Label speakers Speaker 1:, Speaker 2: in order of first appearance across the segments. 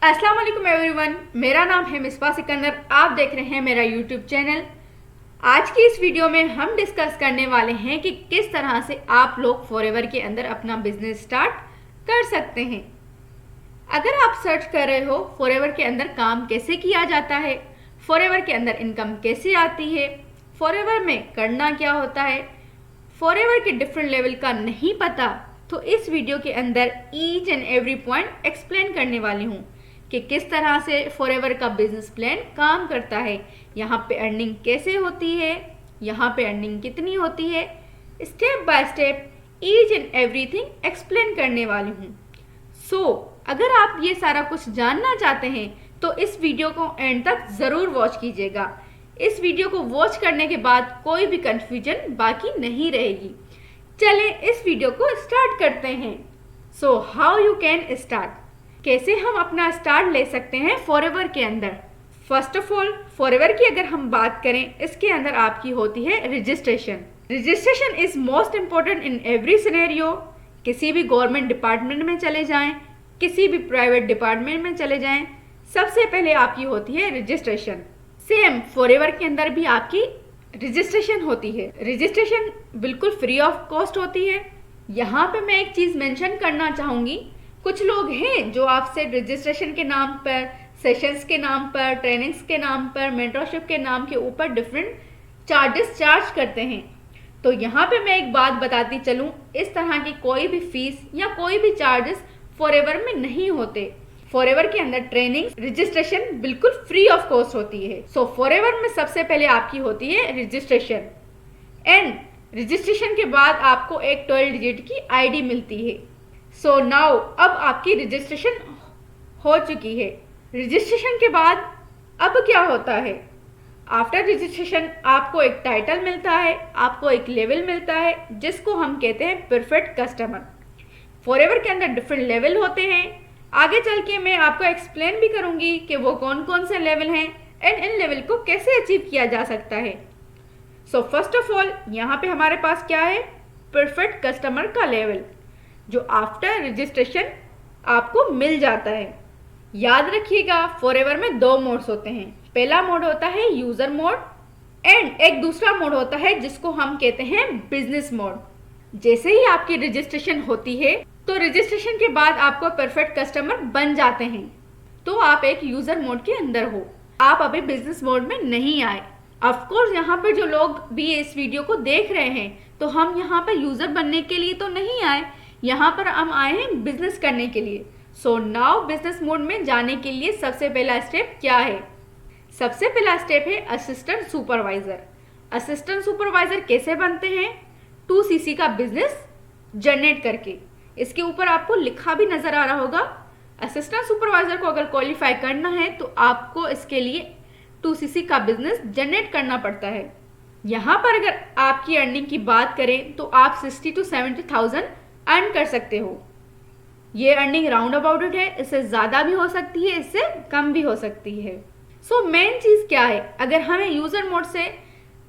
Speaker 1: अस्सलाम वालेकुम एवरीवन, मेरा नाम है मिसबा सिकंदर। आप देख रहे हैं मेरा यूट्यूब चैनल। आज की इस वीडियो में हम डिस्कस करने वाले हैं कि किस तरह से आप लोग फॉरएवर के अंदर अपना बिजनेस स्टार्ट कर सकते हैं। अगर आप सर्च कर रहे हो फॉरएवर के अंदर काम कैसे किया जाता है, फॉरएवर के अंदर इनकम कैसे आती है, फॉरएवर में करना क्या होता है, फॉरएवर के डिफरेंट लेवल का नहीं पता, तो इस वीडियो के अंदर each and every point explain करने वाली हूँ कि किस तरह से फॉरएवर का बिजनेस प्लान काम करता है, यहाँ पे अर्निंग कैसे होती है, यहाँ पे अर्निंग कितनी होती है, step by step each and everything explain करने वाली हूँ। सो अगर आप ये सारा कुछ जानना चाहते हैं तो इस वीडियो को एंड तक ज़रूर वॉच कीजिएगा। इस वीडियो को वॉच करने के बाद कोई भी कंफ्यूजन बाकी नहीं रहेगी। चलें इस वीडियो को स्टार्ट करते हैं। So how you can start, कैसे हम अपना स्टार्ट ले सकते हैं फॉरएवर के अंदर। फर्स्ट ऑफ ऑल फॉरएवर की अगर हम बात करें, इसके अंदर आपकी होती है registration. Registration is most important in every scenario. किसी भी गवर्नमेंट डिपार्टमेंट में चले जाएं, किसी भी प्राइवेट डिपार्टमेंट में चले जाएं, सबसे पहले आपकी होती है रजिस्ट्रेशन। सेम फॉरएवर के अंदर भी आपकी रजिस्ट्रेशन होती है। रजिस्ट्रेशन बिल्कुल फ्री ऑफ कॉस्ट होती है। यहाँ पे मैं एक चीज़ मेंशन करना चाहूँगी, कुछ लोग हैं जो आपसे रजिस्ट्रेशन के नाम पर, सेशंस के नाम पर, ट्रेनिंग्स के नाम पर, मेंटरशिप के नाम के ऊपर डिफरेंट चार्जेस चार्ज करते हैं। तो यहाँ पे मैं एक बात बताती चलूँ, इस तरह की कोई भी फीस या कोई भी चार्जेस फॉरएवर में नहीं होते। फॉरएवर के अंदर ट्रेनिंग रजिस्ट्रेशन बिल्कुल फ्री ऑफ कॉस्ट होती है। सो फॉरएवर में सबसे पहले आपकी होती है रजिस्ट्रेशन, एंड रजिस्ट्रेशन के बाद आपको एक 12 डिजिट की आईडी मिलती है। सो नाउ अब आपकी रजिस्ट्रेशन हो चुकी है। रजिस्ट्रेशन के बाद अब क्या होता है, आफ्टर रजिस्ट्रेशन आपको एक टाइटल मिलता है, आपको एक लेवल मिलता है जिसको हम कहते हैं परफेक्ट कस्टमर। फॉरएवर के अंदर डिफरेंट लेवल होते हैं, आगे चल के मैं आपको एक्सप्लेन भी करूंगी कि वो कौन कौन से लेवल हैं एंड इन लेवल को कैसे अचीव किया जा सकता है। सो फर्स्ट ऑफ ऑल यहाँ पे हमारे पास क्या है, परफेक्ट कस्टमर का लेवल, जो आफ्टर रजिस्ट्रेशन आपको मिल जाता है। याद रखिएगा फॉरएवर में 2 मोड्स होते हैं। पहला मोड होता है यूजर मोड एंड एक दूसरा मोड होता है जिसको हम कहते हैं बिजनेस मोड। जैसे ही आपकी रजिस्ट्रेशन होती है तो रजिस्ट्रेशन के बाद आपको परफेक्ट कस्टमर बन जाते हैं, तो आप एक यूजर मोड के अंदर हो, आप अभी बिजनेस मोड में नहीं आए। ऑफकोर्स यहाँ पर जो लोग भी इस वीडियो को देख रहे हैं, तो हम यहाँ पर यूजर बनने के लिए तो नहीं आए, यहाँ पर हम आए हैं बिजनेस करने के लिए। सो नाउ बिजनेस मोड में जाने के लिए सबसे पहला स्टेप क्या है, सबसे पहला स्टेप है असिस्टेंट सुपरवाइजर। असिस्टेंट सुपरवाइजर कैसे बनते हैं, 2cc का बिजनेस जनरेट करके। इसके ऊपर आपको लिखा भी नजर आ रहा होगा। असिस्टेंट सुपरवाइजर को अगर क्वालिफाई करना है तो आपको इसके लिए 2cc का बिजनेस जनरेट करना पड़ता है। यहाँ पर अगर आपकी अर्निंग की बात करें तो आप 60 to 70,000 अर्न कर सकते हो। ये अर्निंग राउंड अबाउट इट है, इससे ज़्यादा भी हो सकती है, इससे कम भी हो सकती है। सो मेन चीज़ क्या है, अगर हमें यूज़र मोड से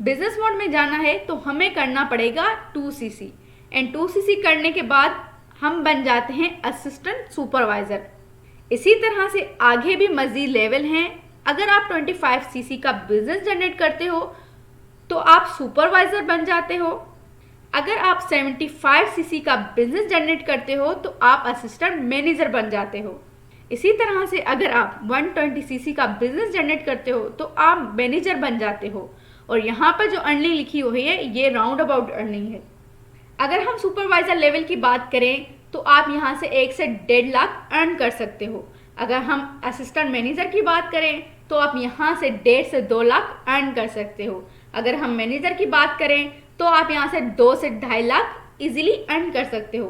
Speaker 1: बिजनेस मोड में जाना है तो हमें करना पड़ेगा 2cc, एंड 2cc करने के बाद हम बन जाते हैं असिस्टेंट सुपरवाइज़र। इसी तरह से आगे भी मज़ीद लेवल हैं। अगर आप 25cc का बिजनेस जनरेट करते हो तो आप सुपरवाइज़र बन जाते हो। अगर आप 75cc का बिजनेस जनरेट करते हो तो आप असिस्टेंट मैनेजर बन जाते हो। इसी तरह से अगर आप 120cc का बिजनेस जनरेट करते हो तो आप मैनेजर बन जाते हो। और यहाँ पर जो अर्निंग लिखी हुई है ये राउंड अबाउट अर्निंग है। अगर हम सुपरवाइजर लेवल की बात करें तो आप यहाँ से 1 से 1.5 लाख अर्न कर सकते हो। अगर हम असिस्टेंट मैनेजर की बात करें तो आप यहाँ से 1.5 से 2 लाख अर्न कर सकते हो। अगर हम मैनेजर की बात करें तो आप यहाँ से 2 से 2.5 लाख इजीली अर्न कर सकते हो।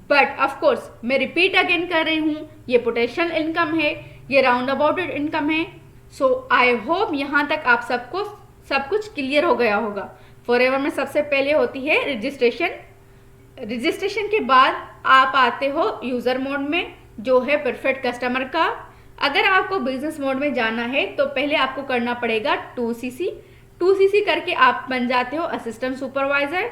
Speaker 1: बट ऑफ कोर्स मैं रिपीट अगेन कर रही हूँ, ये पोटेंशियल इनकम है, ये राउंड अबाउट इनकम है। सो आई होप यहाँ तक आप सबको सब कुछ क्लियर हो गया होगा। फॉरएवर में सबसे पहले होती है रजिस्ट्रेशन। रजिस्ट्रेशन के बाद आप आते हो यूज़र मोड में, जो है परफेक्ट कस्टमर का। अगर आपको बिजनेस मोड में जाना है तो पहले आपको करना पड़ेगा 2cc। 2cc करके आप बन जाते हो असिस्टेंट सुपरवाइजर।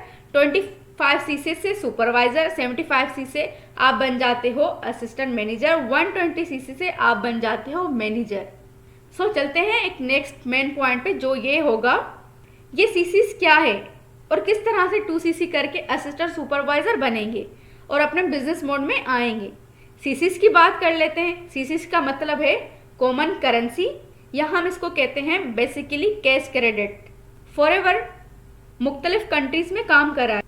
Speaker 1: 5cc से सुपरवाइजर, 75cc से आप बन जाते हो असिस्टेंट मैनेजर, 120cc से आप बन जाते हो मैनेजर। सो चलते हैं एक नेक्स्ट मेन पॉइंट पे, जो ये होगा ये सीसीस क्या है और किस तरह से 2cc करके असिस्टेंट सुपरवाइजर बनेंगे और अपने बिजनेस मोड में आएंगे। सीसीस की बात कर लेते हैं। सीसीस का मतलब है कॉमन करेंसी, या हम इसको कहते हैं बेसिकली कैश क्रेडिट। फॉरएवर मुख्तलिफ कंट्रीज में काम कर रहा है,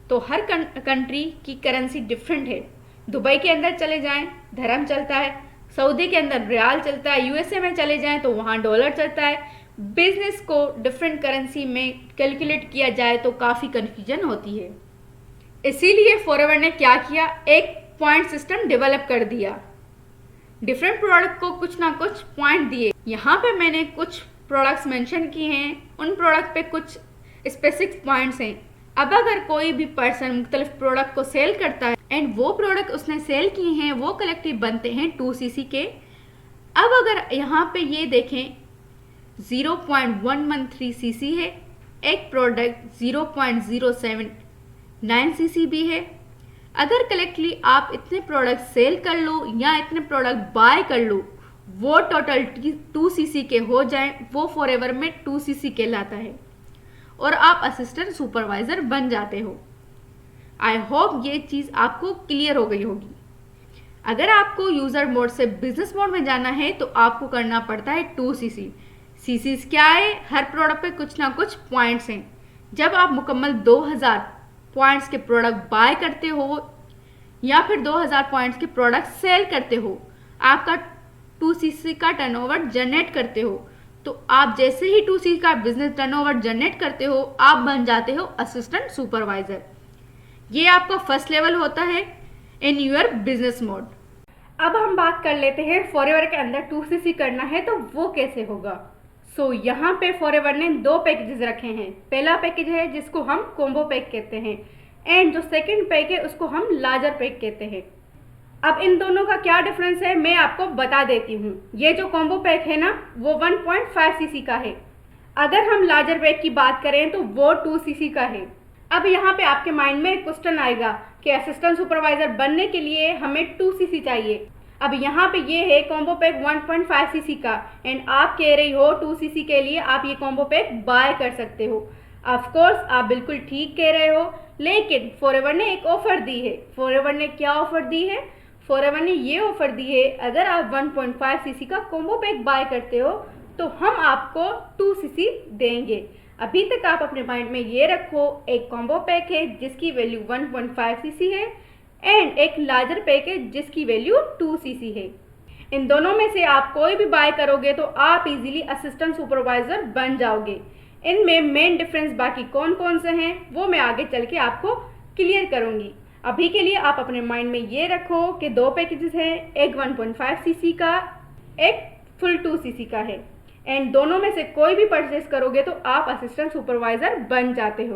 Speaker 1: तो हर कंट्री की करेंसी डिफरेंट है। दुबई के अंदर चले जाएं धर्म चलता है, सऊदी के अंदर रियाल चलता है, यूएसए में चले जाएं तो वहाँ डॉलर चलता है। बिजनेस को डिफरेंट करेंसी में कैलकुलेट किया जाए तो काफ़ी कन्फ्यूजन होती है। इसीलिए फॉरएवर ने क्या किया, एक पॉइंट सिस्टम डेवलप कर दिया। डिफरेंट प्रोडक्ट को कुछ ना कुछ पॉइंट दिए। यहाँ पे मैंने कुछ प्रोडक्ट्स मेंशन किए हैं, उन प्रोडक्ट पे कुछ स्पेसिफिक पॉइंट्स हैं। अब अगर कोई भी पर्सन मुख्तलिफ प्रोडक्ट को सेल करता है एंड वो प्रोडक्ट उसने सेल किए हैं वो कलेक्टिव बनते हैं 2cc के। अब अगर यहाँ पे ये देखें 0.113cc है, एक प्रोडक्ट 0.079cc भी है। अगर कलेक्टली आप इतने प्रोडक्ट सेल कर लो या इतने प्रोडक्ट बाय कर लो, वो टोटल 2cc के हो जाएं, वो फॉरएवर में 2cc कहलाता है और आप असिस्टेंट सुपरवाइजर बन जाते हो। आई होप ये चीज़ आपको क्लियर हो गई होगी। अगर आपको यूज़र मोड से बिजनेस मोड में जाना है तो आपको करना पड़ता है 2cc। सीसीस क्या है, हर प्रोडक्ट पे कुछ ना कुछ पॉइंट्स हैं। जब आप मुकम्मल 2000 पॉइंट्स के प्रोडक्ट बाय करते हो या फिर 2000 पॉइंट्स के प्रोडक्ट सेल करते हो, आपका 2cc का टर्नओवर जनरेट करते हो, तो आप जैसे ही 2cc का बिजनेस टर्नओवर जनरेट करते हो आप बन जाते हो असिस्टेंट सुपरवाइजर। ये आपका फर्स्ट लेवल होता है इन योर बिजनेस मोड। अब हम बात कर लेते हैं फॉरएवर के अंदर 2cc करना है तो वो कैसे होगा। सो यहाँ पे फॉरएवर ने 2 पैकेजेस रखे हैं। पहला पैकेज है जिसको हम कॉम्बो पैक कहते हैं एंड जो सेकंड पैक है उसको हम लार्जर पैक कहते हैं। अब इन दोनों का क्या डिफरेंस है मैं आपको बता देती हूँ। ये जो कॉम्बो पैक है ना वो 1.5cc का है। अगर हम लार्जर पैक की बात करें तो वो 2cc का है। अब यहाँ पे आपके माइंड में क्वेश्चन आएगा कि असिस्टेंट सुपरवाइजर बनने के लिए हमें 2cc चाहिए। अब यहाँ पे ये है कॉम्बो पैक 1.5cc का एंड आप कह रही हो 2cc के लिए आप ये कॉम्बो पैक बाय कर सकते हो। ऑफ कोर्स आप बिल्कुल ठीक कह रहे हो, लेकिन फॉरएवर ने एक ऑफर दी है। फॉरएवर ने क्या ऑफर दी है? फॉरएवर ने ये ऑफर दी है अगर आप 1.5cc का कॉम्बो पैक बाय करते हो तो हम आपको 2cc देंगे। अभी तक आप अपने माइंड में ये रखो, एक कॉम्बो पैक है जिसकी वैल्यू 1.5cc है एंड एक लार्जर पैक है जिसकी वैल्यू 2cc है। इन दोनों में से आप कोई भी बाय करोगे तो आप इजीली असिस्टेंट सुपरवाइजर बन जाओगे। इनमें मेन डिफरेंस बाकी कौन कौन से हैं वो मैं आगे चल के आपको क्लियर करूंगी। अभी के लिए आप अपने माइंड में ये रखो कि 2 पैकेजेस हैं, एक 1.5cc का, एक फुल 2cc का है एंड दोनों में से कोई भी परचेस करोगे तो आप असिस्टेंट सुपरवाइजर बन जाते हो।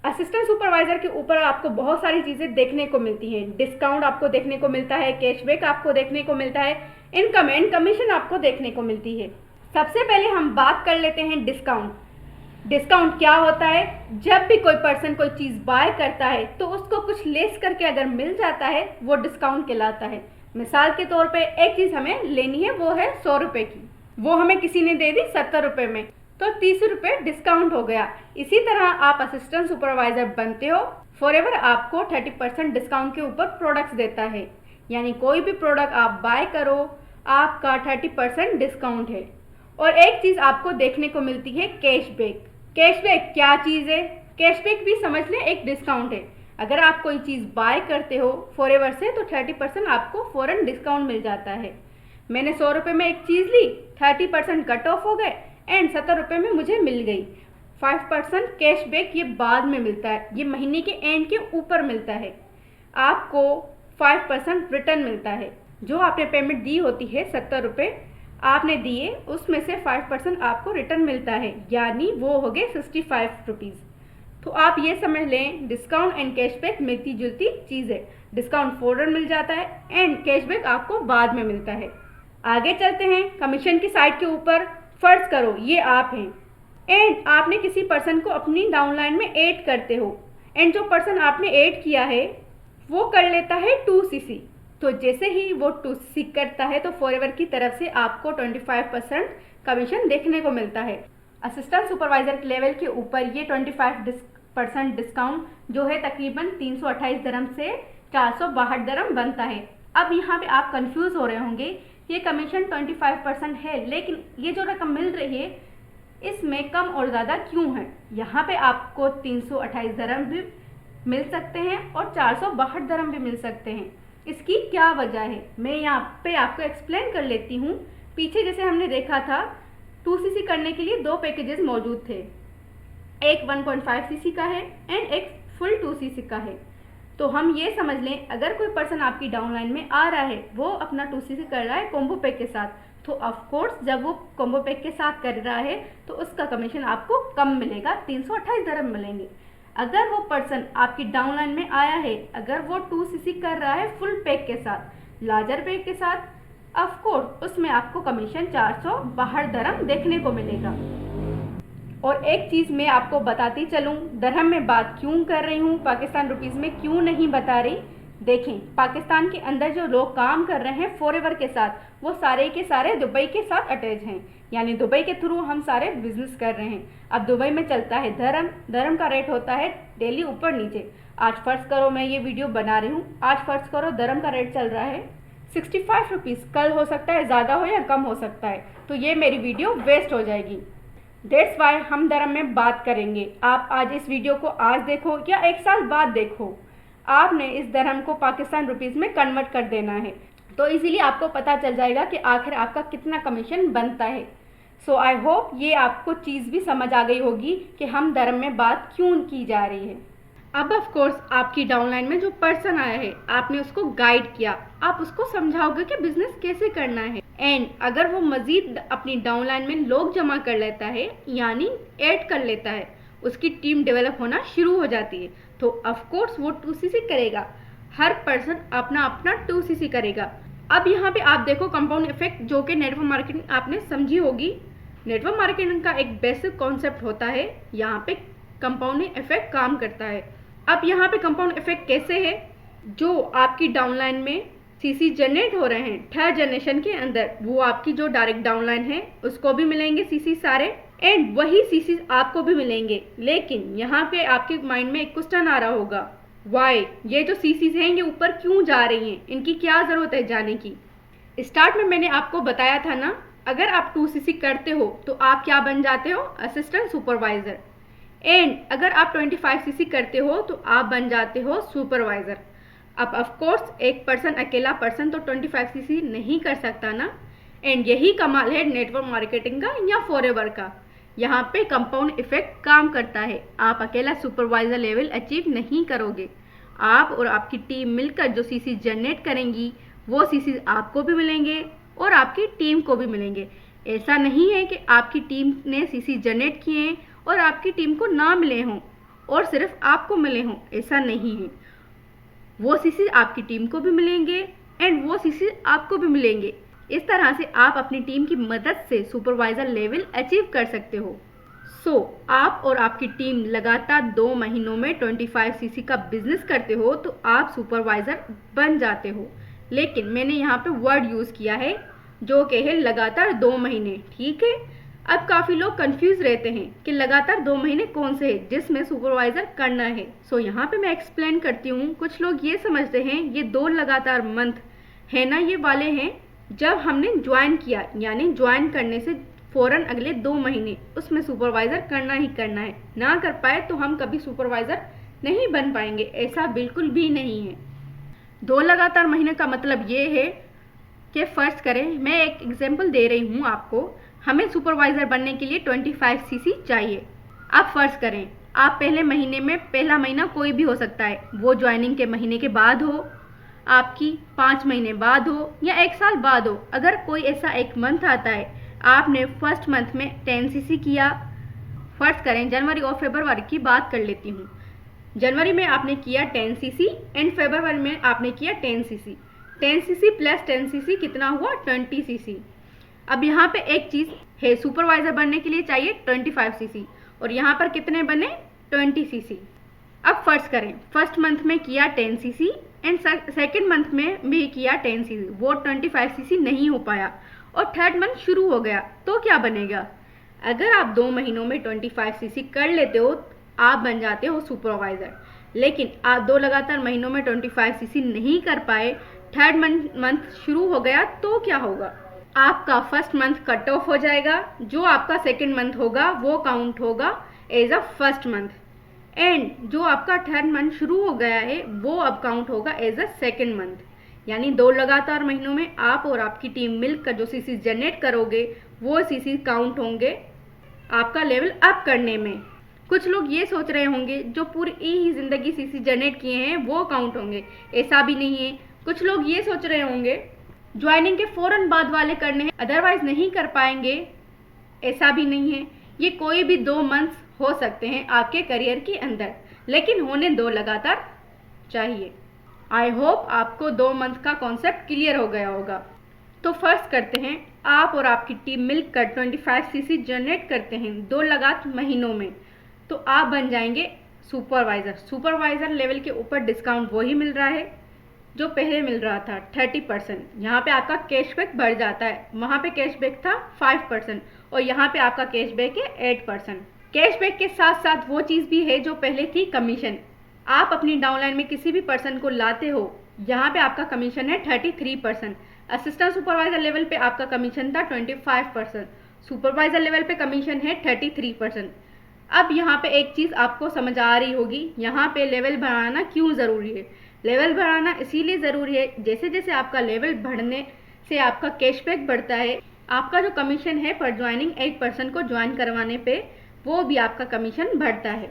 Speaker 1: असिस्टेंट सुपरवाइजर के ऊपर आपको बहुत सारी चीज़ें देखने को मिलती हैं। डिस्काउंट आपको देखने को मिलता है, कैशबैक आपको देखने को मिलता है, इनकम एंड कमीशन आपको देखने को मिलती है। सबसे पहले हम बात कर लेते हैं डिस्काउंट। डिस्काउंट क्या होता है? जब भी कोई पर्सन कोई चीज़ बाय करता है तो उसको कुछ लेस करके अगर मिल जाता है वो डिस्काउंट कहलाता है। मिसाल के तौर पे एक चीज़ हमें लेनी है वो है 100 रुपये की, वो हमें किसी ने दे दी 70 रुपये में, तो 30 रुपये डिस्काउंट हो गया। इसी तरह आप असिस्टेंट सुपरवाइजर बनते हो, फॉरएवर आपको 30% डिस्काउंट के ऊपर प्रोडक्ट्स देता है, यानी कोई भी प्रोडक्ट आप बाय करो आपका 30% डिस्काउंट है। और एक चीज़ आपको देखने को मिलती है कैशबैक। कैशबैक क्या चीज़ है? कैशबैक भी समझ लें एक डिस्काउंट है। अगर आप कोई चीज़ बाय करते हो फॉरएवर से तो 30% आपको फ़ौरन डिस्काउंट मिल जाता है। मैंने 100 रुपये में एक चीज़ ली, 30% कट ऑफ हो गए एंड 70 रुपये में मुझे मिल गई। 5% कैशबैक ये बाद में मिलता है, ये महीने के एंड के ऊपर मिलता है। आपको 5% रिटर्न मिलता है। जो आपने पेमेंट दी होती है 70 रुपये आपने दिए, उसमें से 5% आपको रिटर्न मिलता है, यानी वो हो गए 65 रुपीज़। तो आप ये समझ लें डिस्काउंट एंड कैशबैक मिलती जुलती चीज़ है। डिस्काउंट फ़ौरन मिल जाता है एंड कैशबैक आपको बाद में मिलता है। आगे चलते हैं कमीशन की साइड के ऊपर। फर्ज करो ये आप हैं एंड आपने किसी पर्सन को अपनी डाउनलाइन में ऐड करते हो एंड जो पर्सन आपने ऐड किया है वो कर लेता है 2cc। तो जैसे ही वो 2cc करता है तो फॉरएवर की तरफ से आपको 25% कमीशन देखने को मिलता है। असिस्टेंट सुपरवाइजर लेवल के ऊपर ये 25% डिस्काउंट जो है तकरीबन 328 दरम से 462 दरम बनता है। अब यहाँ पे आप कंफ्यूज हो रहे होंगे, ये कमीशन 25% है लेकिन ये जो रकम मिल रही है इसमें कम और ज़्यादा क्यों है। यहाँ पे आपको 328 दरम भी मिल सकते हैं और 462 दरम भी मिल सकते हैं। इसकी क्या वजह है मैं यहाँ पे आपको एक्सप्लेन कर लेती हूँ। पीछे जैसे हमने देखा था 2cc करने के लिए 2 पैकेजेस मौजूद थे, एक 1.5cc का है एंड एक फुल 2cc का है। तो हम ये समझ लें अगर कोई पर्सन आपकी डाउनलाइन में आ रहा है वो अपना 2cc कर रहा है कॉम्बो पैक के साथ, तो ऑफ कोर्स जब वो कॉम्बो पैक के साथ कर रहा है तो उसका कमीशन आपको कम मिलेगा, 328 दरम मिलेंगे। अगर वो पर्सन आपकी डाउनलाइन में आया है, अगर वो 2cc कर रहा है फुल पैक के साथ, लार्जर पैक के साथ, ऑफ कोर्स उसमें आपको कमीशन 462 दरम देखने को मिलेगा। और एक चीज़ मैं आपको बताती चलूँ, दरहम में बात क्यों कर रही हूँ, पाकिस्तान रुपीज़ में क्यों नहीं बता रही। देखें, पाकिस्तान के अंदर जो लोग काम कर रहे हैं फॉरएवर के साथ वो सारे के सारे दुबई के साथ अटैच हैं, यानी दुबई के थ्रू हम सारे बिजनेस कर रहे हैं। अब दुबई में चलता है दरम का रेट होता है डेली ऊपर नीचे। आज फर्ज करो मैं ये वीडियो बना रही हूँ, आज फर्ज करो दरम का रेट चल रहा है 65 रुपीज़, कल हो सकता है ज़्यादा हो या कम हो सकता है, तो ये मेरी वीडियो वेस्ट हो जाएगी। डेट्स वाई हम दरम में बात करेंगे। आप आज इस वीडियो को आज देखो या 1 साल बाद देखो, आपने इस दरहम को पाकिस्तान रुपीज़ में कन्वर्ट कर देना है, तो इसीलिए आपको पता चल जाएगा कि आखिर आपका कितना कमीशन बनता है। सो आई होप ये आपको चीज़ भी समझ आ गई होगी कि हम दरम में बात क्यों की जा रही है। अब ऑफ कोर्स आपकी डाउनलाइन में जो पर्सन आया है आपने उसको गाइड किया, आप उसको समझाओगे कि बिजनेस कैसे करना है। एंड अगर वो मज़ीद अपनी डाउनलाइन में लोग जमा कर लेता है यानी ऐड कर लेता है, उसकी टीम डेवलप होना शुरू हो जाती है, तो ऑफ कोर्स वो 2cc करेगा। हर पर्सन अपना अपना 2cc करेगा। अब यहाँ पे आप देखो कंपाउंड इफेक्ट जो कि नेटवर्क मार्केटिंग आपने समझी होगी। नेटवर्क मार्केटिंग का एक बेसिक कॉन्सेप्ट होता है, यहाँ पे कंपाउंडिंग इफेक्ट काम करता है। अब यहाँ पे कंपाउंड इफेक्ट कैसे है, जो आपकी डाउनलाइन में सीसी जनरेट हो रहे हैं 3rd जनरेशन के अंदर, वो आपकी जो डायरेक्ट डाउनलाइन है उसको भी मिलेंगे सीसी सारे, एंड वही सीसी आपको भी मिलेंगे। लेकिन यहाँ पे आपके माइंड में एक क्वेश्चन आ रहा होगा, वाई ये जो सीसीज हैं ये ऊपर क्यों जा रही हैं, इनकी क्या ज़रूरत है जाने की। स्टार्ट में मैंने आपको बताया था ना, अगर आप 2cc करते हो तो आप क्या बन जाते हो, असिस्टेंट सुपरवाइज़र। एंड अगर आप 25cc करते हो तो आप बन जाते हो सुपरवाइज़र। अब ऑफ कोर्स एक पर्सन अकेला पर्सन तो 25cc नहीं कर सकता ना। एंड यही कमाल है नेटवर्क मार्केटिंग का या फॉरएवर का, यहाँ पे कंपाउंड इफेक्ट काम करता है। आप अकेला सुपरवाइज़र लेवल अचीव नहीं करोगे, आप और आपकी टीम मिलकर जो सीसी जनरेट करेंगी वो सीसी आपको भी मिलेंगे और आपकी टीम को भी मिलेंगे। ऐसा नहीं है कि आपकी टीम ने सीसी जनरेट किए हैं और आपकी टीम को ना मिले हों और सिर्फ आपको मिले हों, ऐसा नहीं है। वो सीसी आपकी टीम को भी मिलेंगे एंड वो सीसी आपको भी मिलेंगे। इस तरह से आप अपनी टीम की मदद से सुपरवाइज़र लेवल अचीव कर सकते हो। सो आप और आपकी टीम लगातार 2 महीनों में 25cc का बिजनेस करते हो तो आप सुपरवाइज़र बन जाते हो। लेकिन मैंने यहाँ पे वर्ड यूज़ किया है जो कि है लगातार 2 महीने, ठीक है। अब काफ़ी लोग कंफ्यूज रहते हैं कि लगातार 2 महीने कौन से हैं जिसमें सुपरवाइज़र करना है। सो यहाँ पे मैं एक्सप्लेन करती हूँ। कुछ लोग ये समझते हैं ये 2 लगातार मंथ है ना, ये वाले हैं जब हमने ज्वाइन किया, यानी ज्वाइन करने से फ़ौरन अगले 2 महीने उसमें सुपरवाइज़र करना ही करना है। ना कर पाए तो हम कभी सुपरवाइज़र नहीं बन पाएंगे, ऐसा बिल्कुल भी नहीं है। 2 लगातार महीने का मतलब ये है कि फ़र्ज़ करें, मैं एक एग्जांपल दे रही हूँ आपको, हमें सुपरवाइज़र बनने के लिए 25cc चाहिए। आप फ़र्ज़ करें आप पहले महीने में, पहला महीना कोई भी हो सकता है, वो ज्वाइनिंग के महीने के बाद हो, आपकी 5 महीने बाद हो या 1 साल बाद हो। अगर कोई ऐसा एक मंथ आता है, आपने फर्स्ट मंथ में 10cc किया, फ़र्ज़ करें जनवरी और फरवरी की बात कर लेती हूँ। जनवरी में आपने किया 10cc एंड फरवरी में आपने किया 10cc। 10cc प्लस 10cc कितना हुआ, 20cc। अब यहाँ पे एक चीज़ है, सुपरवाइज़र बनने के लिए चाहिए 25cc और यहाँ पर कितने बने, 20cc। अब फर्स्ट करें, फर्स्ट मंथ में किया 10 सीसी एंड सेकेंड मंथ में भी किया 10 सीसी, वो 25 सीसी नहीं हो पाया और थर्ड मंथ शुरू हो गया, तो क्या बनेगा? अगर आप 2 महीनों में 25 सीसी कर लेते हो आप बन जाते हो सुपरवाइज़र, लेकिन आप 2 लगातार महीनों में 25 सीसी नहीं कर पाए, थर्ड मंथ शुरू हो गया, तो क्या होगा? आपका फर्स्ट मंथ कट ऑफ हो जाएगा, जो आपका सेकेंड मंथ होगा वो काउंट होगा as a first month, and जो आपका थर्ड मंथ शुरू हो गया है वो अब काउंट होगा एज अ सेकेंड मंथ। यानी 2 लगातार महीनों में आप और आपकी टीम मिलकर जो सीसी जनरेट करोगे वो सीसी काउंट होंगे आपका लेवल अप करने में। कुछ लोग ये सोच रहे होंगे जो पूरी ही ज़िंदगी सीसी जनरेट किए हैं वो काउंट होंगे, ऐसा भी नहीं है। कुछ लोग ये सोच रहे होंगे ज्वाइनिंग के फ़ौरन बाद वाले करने हैं अदरवाइज नहीं कर पाएंगे, ऐसा भी नहीं है। ये कोई भी 2 मंथ्स हो सकते हैं आपके करियर के अंदर, लेकिन होने 2 लगातार चाहिए। आई होप आपको 2 मंथ का कॉन्सेप्ट क्लियर हो गया होगा। तो फर्स्ट करते हैं, आप और आपकी टीम मिलकर 25 सीसी जनरेट करते हैं 2 लगातार महीनों में, तो आप बन जाएंगे सुपरवाइज़र। सुपरवाइज़र लेवल के ऊपर डिस्काउंट वही मिल रहा है जो पहले मिल रहा था 30%। यहाँ पे आपका कैशबैक बढ़ जाता है, वहाँ पे कैशबैक था 5% और यहाँ पे आपका कैशबैक है 8%। कैशबैक के साथ साथ वो चीज़ भी है जो पहले थी कमीशन। आप अपनी डाउनलाइन में किसी भी पर्सन को लाते हो, यहाँ पे आपका कमीशन है 33%। असिस्टेंट सुपरवाइजर लेवल पे आपका कमीशन था 25%, सुपरवाइजर लेवल पे कमीशन है 33%। अब यहाँ पे एक चीज़ आपको समझ आ रही होगी, यहाँ पे लेवल बढ़ाना क्यों ज़रूरी है। लेवल बढ़ाना इसीलिए ज़रूरी है, जैसे जैसे आपका लेवल बढ़ने से आपका कैशबैक बढ़ता है, आपका जो कमीशन है पर ज्वाइनिंग एक पर्सन को ज्वाइन करवाने पे वो भी आपका कमीशन बढ़ता है।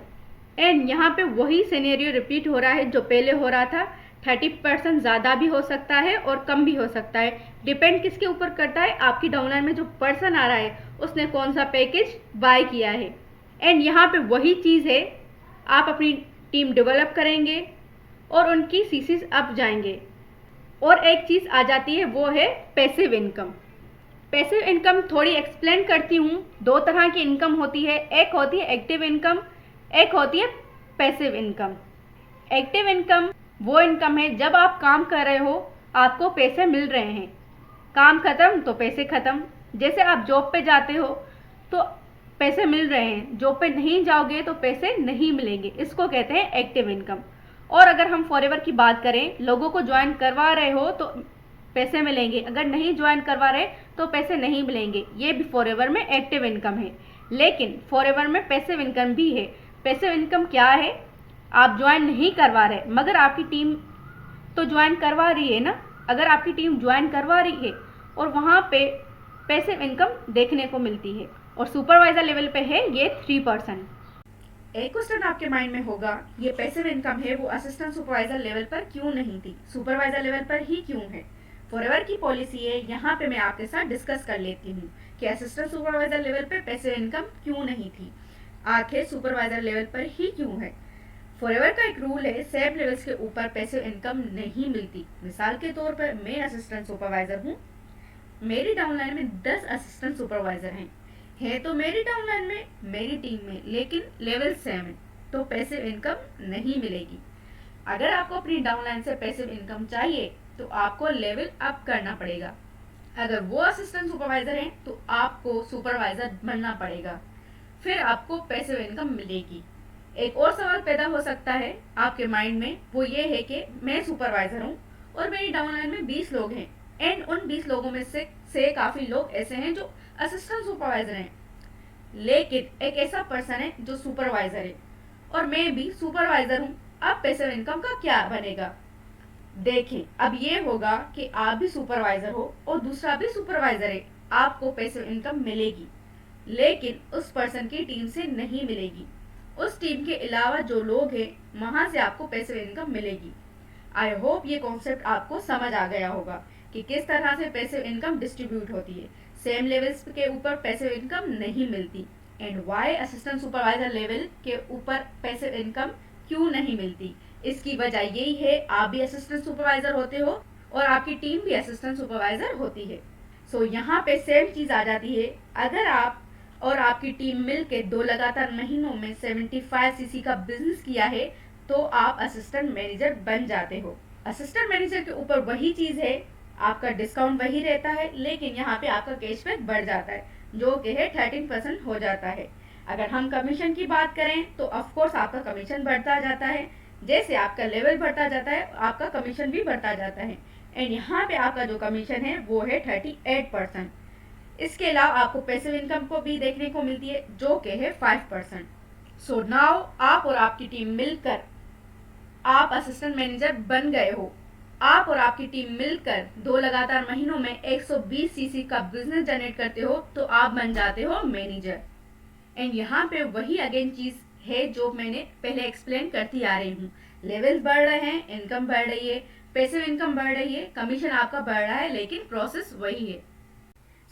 Speaker 1: एंड यहाँ पे वही सिनेरियो रिपीट हो रहा है जो पहले हो रहा था। 30% ज़्यादा भी हो सकता है और कम भी हो सकता है, डिपेंड किसके ऊपर करता है, आपकी डाउनलाइन में जो पर्सन आ रहा है उसने कौन सा पैकेज बाय किया है। एंड यहाँ पे वही चीज़ है, आप अपनी टीम डेवलप करेंगे और उनकी सीसीज अप जाएंगे। और एक चीज़ आ जाती है वो है पैसिव इनकम। पैसिव इनकम थोड़ी एक्सप्लेन करती हूँ। 2 तरह की इनकम होती है, एक होती है एक्टिव इनकम, एक होती है पैसिव इनकम। एक्टिव इनकम वो इनकम है जब आप काम कर रहे हो आपको पैसे मिल रहे हैं, काम खत्म तो पैसे खत्म। जैसे आप जॉब पे जाते हो तो पैसे मिल रहे हैं, जॉब पे नहीं जाओगे तो पैसे नहीं मिलेंगे, इसको कहते हैं एक्टिव इनकम। और अगर हम फॉरएवर की बात करें, लोगों को ज्वाइन करवा रहे हो तो पैसे मिलेंगे, अगर नहीं ज्वाइन करवा रहे तो पैसे नहीं मिलेंगे, ये भी फॉरएवर में एक्टिव इनकम है। लेकिन फॉरएवर में पैसिव इनकम भी है। पैसिव इनकम क्या है? आप ज्वाइन नहीं करवा रहे मगर आपकी टीम तो ज्वाइन करवा रही है ना, अगर आपकी टीम ज्वाइन करवा रही है और वहाँ पे पैसिव इनकम देखने को मिलती है और सुपरवाइजर लेवल पे है ये 3%। एक क्वेश्चन आपके माइंड में होगा, ये पैसिव इनकम है वो असिस्टेंट सुपरवाइजर लेवल पर क्यों नहीं थी, सुपरवाइजर लेवल पर ही क्यों है? फॉरएवर की पॉलिसी है, यहाँ पे मैं आपके साथ डिस्कस कर लेती हूँ कि असिस्टेंट सुपरवाइजर लेवल पे पैसिव इनकम क्यों नहीं थी, आखिर सुपरवाइजर लेवल पर ही क्यों है। फॉरएवर का एक रूल है, सेम लेवल्स के ऊपर पैसिव इनकम नहीं मिलती। मिसाल के तौर पर मैं असिस्टेंट सुपरवाइजर हूँ, मेरी डाउनलाइन में 10 असिस्टेंट सुपरवाइजर हैं तो मेरी डाउनलाइन में, मेरी टीम में, लेकिन लेवल सेम है तो पैसिव इनकम नहीं मिलेगी। अगर आपको अपनी डाउनलाइन से पैसिव इनकम चाहिए तो आपको लेवल अप करना पड़ेगा। अगर वो असिस्टेंट सुपरवाइजर हैं तो आपको सुपरवाइजर बनना पड़ेगा, फिर आपको पैसिव इनकम मिलेगी। एक और सवाल पैदा हो सकता है आपके माइंड में, वो ये है कि मैं सुपरवाइजर हूँ और मेरी डाउनलाइन में 20 लोग हैं एंड उन 20 लोगों में से काफ़ी लोग ऐसे हैं जो असिस्टेंट सुपरवाइजर हैं, लेकिन एक ऐसा पर्सन है जो सुपरवाइजर है और मैं भी सुपरवाइजर हूँ। अब पैसिव इनकम का क्या बनेगा? देखें, अब ये होगा कि आप भी सुपरवाइजर हो और दूसरा भी सुपरवाइजर है, आपको पैसिव इनकम मिलेगी, लेकिन उस पर्सन की टीम से नहीं मिलेगी। उस टीम के अलावा जो लोग हैं वहां से आपको पैसिव इनकम मिलेगी। आई होप ये कॉन्सेप्ट आपको समझ आ गया होगा कि किस तरह से पैसिव इनकम डिस्ट्रीब्यूट होती है। सेम लेवल्स के ऊपर पैसिव इनकम नहीं मिलती and why assistant supervisor level के ऊपर पैसिव इनकम क्यों नहीं मिलती। इसकी वजह यही है, आप भी असिस्टेंट सुपरवाइजर होते हो और आपकी टीम भी असिस्टेंट सुपरवाइजर होती है। सो यहाँ पे सेम चीज़ आ जाती है। अगर आप और आपकी टीम मिलकर 2 लगातार महीनों में 75 सीसी का बिजनेस किया है तो आप असिस्टेंट मैनेजर बन जाते हो। असिस्टेंट मैनेजर के ऊपर वही चीज है, आपका डिस्काउंट वही रहता है, लेकिन यहाँ पे आपका कैशबैक बढ़ जाता है, जो कि है 13% हो जाता है। अगर हम कमीशन की बात करें तो ऑफकोर्स आपका कमीशन बढ़ता जाता है, जैसे आपका लेवल बढ़ता जाता है आपका कमीशन भी बढ़ता जाता है। एंड यहाँ पे आपका जो कमीशन है वो है 38%। इसके अलावा आपको पैसिव इनकम को भी देखने को मिलती है, जो कि है 5%। सो नाउ आप और आपकी टीम मिलकर आप असिस्टेंट मैनेजर बन गए हो। आप और आपकी टीम मिलकर 2 लगातार महीनों में 120 सीसी का बिजनेस जनरेट करते हो तो आप बन जाते हो मैनेजर। एंड यहाँ पे वही अगेन चीज है जो मैंने पहले एक्सप्लेन करती आ रही हूँ। लेवल्स बढ़ रहे हैं, इनकम बढ़ रही है, पैसिव इनकम बढ़ रही है, कमीशन आपका बढ़ रहा है, लेकिन प्रोसेस वही है।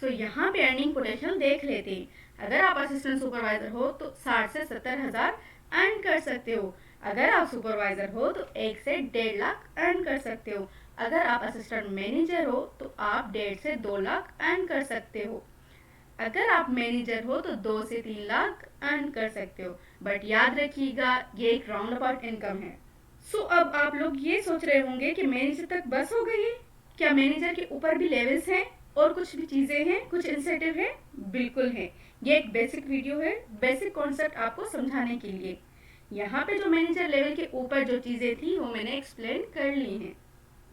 Speaker 1: सो यहाँ पे अर्निंग पोटेंशियल देख लेते हैं। अगर आप असिस्टेंट सुपरवाइजर हो तो 60 से 70 हजार अर्न कर सकते हो। अगर आप सुपरवाइजर हो तो 1 से 1.5 लाख अर्न कर सकते हो। अगर आप असिस्टेंट मैनेजर हो तो आप 1.5 से 2 लाख अर्न कर सकते हो। अगर आप मैनेजर हो तो 2 से 3 लाख अर्न कर सकते हो। बट याद रखिएगा ये एक राउंड अबाउट इनकम है। सो अब आप लोग ये सोच रहे होंगे कि मैनेजर तक बस हो गई है, क्या मैनेजर के ऊपर भी लेवल्स हैं और कुछ भी चीजें हैं, कुछ इंसेंटिव है? बिल्कुल है। ये एक बेसिक वीडियो है, बेसिक कॉन्सेप्ट आपको समझाने के लिए। यहाँ पे जो मैनेजर लेवल के ऊपर जो चीजें थी वो मैंने एक्सप्लेन कर ली हैं।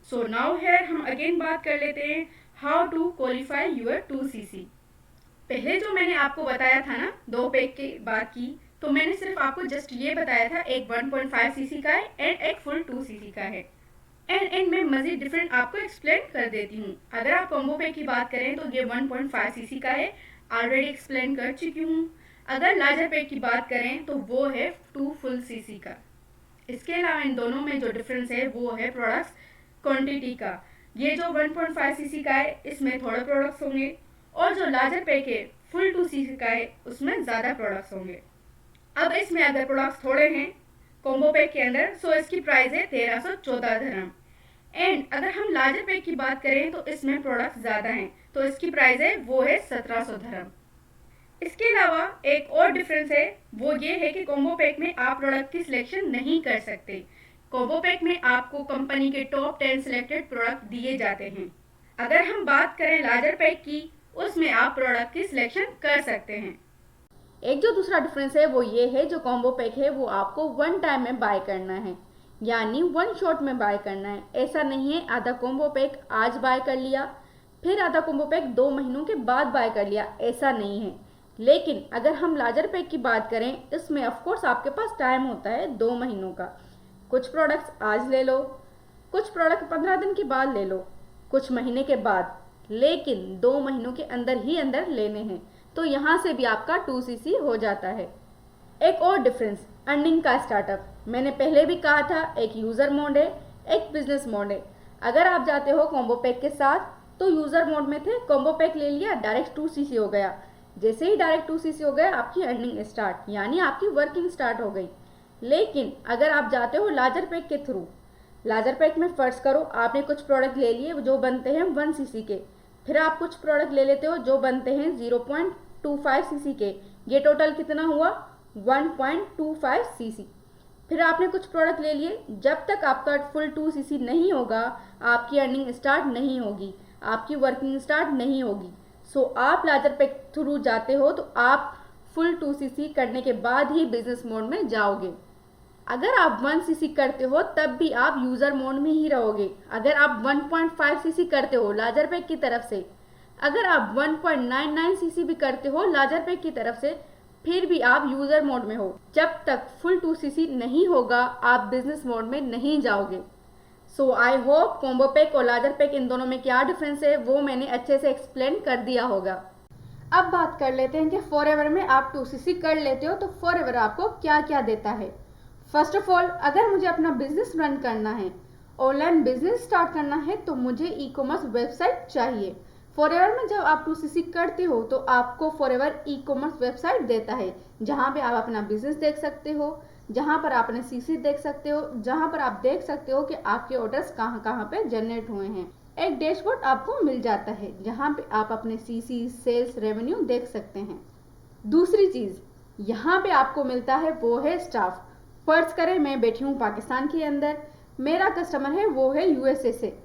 Speaker 1: सो नाउ हियर हम अगेन बात कर लेते हैं how to qualify your 2cc। पहले जो मैंने आपको बताया था ना 2 पैक की बात की, तो मैंने सिर्फ आपको जस्ट ये बताया था एक 1.5 सीसी का है एंड एक फुल 2 सीसी का है। एंड मैं मजीद डिफरेंट आपको एक्सप्लेन कर देती हूँ। अगर आप कॉम्बो पैक की बात करें तो ये 1.5 सीसी का है, ऑलरेडी एक्सप्लेन कर चुकी हूँ। अगर लार्जर पैक की बात करें तो वो है 2 फुल सीसी का। इसके अलावा इन दोनों में जो डिफरेंस है वो है प्रोडक्ट्स क्वांटिटी का। ये जो 1.5 सीसी का है इसमें थोड़े प्रोडक्ट्स होंगे, और जो लार्जर पैक है फुल 2 सीसी का है उसमें ज़्यादा प्रोडक्ट्स होंगे। अब इसमें अगर प्रोडक्ट्स थोड़े हैं कॉम्बो पैक के अंदर, सो इसकी प्राइस है 1314 धर्म। एंड अगर हम लार्जर पैक की बात करें तो इसमें प्रोडक्ट्स ज़्यादा हैं, तो इसकी प्राइस है वो है 1700 धर्म। इसके अलावा एक और डिफरेंस है, वो ये है कि कॉम्बो पैक में आप प्रोडक्ट की सिलेक्शन नहीं कर सकते। कॉम्बो पैक में आपको कंपनी के टॉप 10 सिलेक्टेड प्रोडक्ट दिए जाते हैं। अगर हम बात करें लार्जर पैक की, उसमें आप प्रोडक्ट की सिलेक्शन कर सकते हैं। एक जो दूसरा डिफरेंस है वो ये है, जो कॉम्बो पैक है वो आपको 1 टाइम में बाय करना है, यानी 1 शॉट में बाय करना है। ऐसा नहीं है आधा कॉम्बो पैक आज बाय कर लिया फिर आधा कॉम्बो पैक 2 महीनों के बाद बाय कर लिया, ऐसा नहीं है। लेकिन अगर हम लार्जर पैक की बात करें, इसमें ऑफकोर्स आपके पास टाइम होता है 2 महीनों का। कुछ प्रोडक्ट्स आज ले लो, कुछ प्रोडक्ट 15 दिन के बाद ले लो, कुछ महीने के बाद, लेकिन 2 महीनों के अंदर ही अंदर लेने हैं। तो यहाँ से भी आपका 2cc हो जाता है। एक और डिफरेंस अर्निंग का स्टार्टअप, मैंने पहले भी कहा था एक यूज़र मोड है, एक बिजनेस मोड है। अगर आप जाते हो कॉम्बो पैक के साथ तो यूज़र मोड में थे, कॉम्बो पैक ले लिया, डायरेक्ट 2cc हो गया। जैसे ही डायरेक्ट 2cc हो गया आपकी अर्निंग स्टार्ट, यानी आपकी वर्किंग स्टार्ट हो गई। लेकिन अगर आप जाते हो लार्जर पैक के थ्रू, लार्जर पैक में फर्ज करो आपने कुछ प्रोडक्ट ले लिए जो बनते हैं 1cc के, फिर आप कुछ प्रोडक्ट ले लेते हो जो बनते हैं 0.25 सीसी के, ये टोटल कितना हुआ 1.25 सीसी। फिर आपने कुछ प्रोडक्ट ले लिए, जब तक आपका फुल 2 सीसी नहीं होगा आपकी अर्निंग स्टार्ट नहीं होगी, आपकी वर्किंग स्टार्ट नहीं होगी। सो आप लार्जर पैक थ्रू जाते हो तो आप फुल 2 सीसी करने के बाद ही बिजनेस मोड में जाओगे। अगर आप 1 सीसी करते हो तब भी आप यूज़र मोड में ही रहोगे। अगर आप 1.5 सीसी करते हो लार्जर पैक की तरफ से, अगर आप 1.99 सीसी भी करते हो लार्जर पैक की तरफ से, फिर भी आप यूज़र मोड में हो। जब तक फुल 2 सीसी नहीं होगा आप बिजनेस मोड में नहीं जाओगे। सो आई होप कॉम्बो पैक और लार्जर पैक इन दोनों में क्या डिफरेंस है वो मैंने अच्छे से एक्सप्लेन कर दिया होगा। अब बात कर लेते हैं कि फॉरएवर में आप 2 सीसी कर लेते हो तो फॉरएवर आपको क्या क्या देता है। फर्स्ट ऑफ ऑल, अगर मुझे अपना बिजनेस रन करना है, ऑनलाइन बिजनेस स्टार्ट करना है, तो मुझे ई कॉमर्स वेबसाइट चाहिए। फॉरएवर में जब आप 2cc करते हो तो आपको फॉरएवर ई कॉमर्स वेबसाइट देता है, जहां पे आप अपना बिजनेस देख सकते हो, जहां पर आप अपने सीसी देख सकते हो, जहां पर आप देख सकते हो कि आपके ऑर्डर्स कहां कहां पे जनरेट हुए हैं। एक डैशबोर्ड आपको मिल जाता है जहां पे आप अपने सीसी, सेल्स, रेवेन्यू देख सकते हैं। दूसरी चीज यहाँ पे आपको मिलता है वो है स्टाफ। फर्ज करें मैं बैठी हूँ पाकिस्तान के अंदर, मेरा कस्टमर है वो है यूएसए से।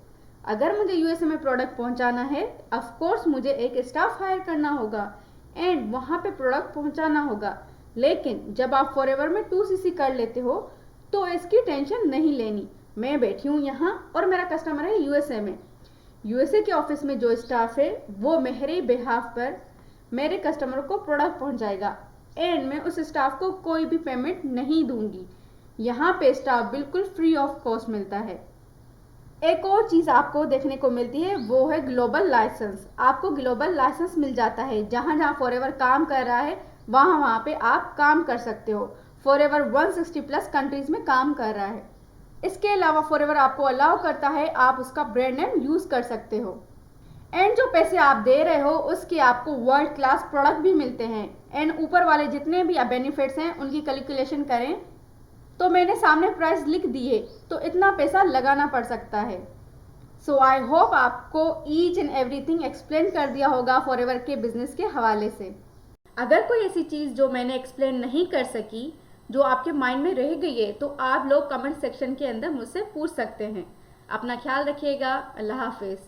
Speaker 1: अगर मुझे यूएसए में प्रोडक्ट पहुंचाना है, ऑफ कोर्स मुझे एक स्टाफ हायर करना होगा एंड वहां पे प्रोडक्ट पहुंचाना होगा। लेकिन जब आप फॉरएवर में 2cc कर लेते हो तो इसकी टेंशन नहीं लेनी। मैं बैठी हूँ यहाँ और मेरा कस्टमर है यूएसए में। यूएसए के ऑफिस में जो स्टाफ है वो मेरे बिहाफ पर मेरे कस्टमर को प्रोडक्ट पहुंचाएगा एंड मैं उस स्टाफ को कोई भी पेमेंट नहीं दूंगी। यहाँ पे स्टाफ बिल्कुल फ्री ऑफ कॉस्ट मिलता है। एक और चीज़ आपको देखने को मिलती है वो है ग्लोबल लाइसेंस। आपको ग्लोबल लाइसेंस मिल जाता है, जहाँ जहाँ फॉरएवर काम कर रहा है वहाँ वहाँ पे आप काम कर सकते हो। फॉरएवर 160 प्लस कंट्रीज में काम कर रहा है। इसके अलावा फॉरएवर आपको अलाउ करता है आप उसका ब्रांड नेम यूज़ कर सकते हो एंड जो पैसे आप दे रहे हो उसके आपको वर्ल्ड क्लास प्रोडक्ट भी मिलते हैं। एंड ऊपर वाले जितने भी बेनिफिट्स हैं उनकी कैलकुलेशन करें तो मैंने सामने प्राइस लिख दी है, तो इतना पैसा लगाना पड़ सकता है। सो आई होप आपको ईच एंड एवरीथिंग एक्सप्लेन कर दिया होगा फॉरएवर के बिजनेस के हवाले से। अगर कोई ऐसी चीज़ जो मैंने एक्सप्लेन नहीं कर सकी, जो आपके माइंड में रह गई है, तो आप लोग कमेंट सेक्शन के अंदर मुझसे पूछ सकते हैं। अपना ख्याल रखिएगा। अल्लाह हाफिज़।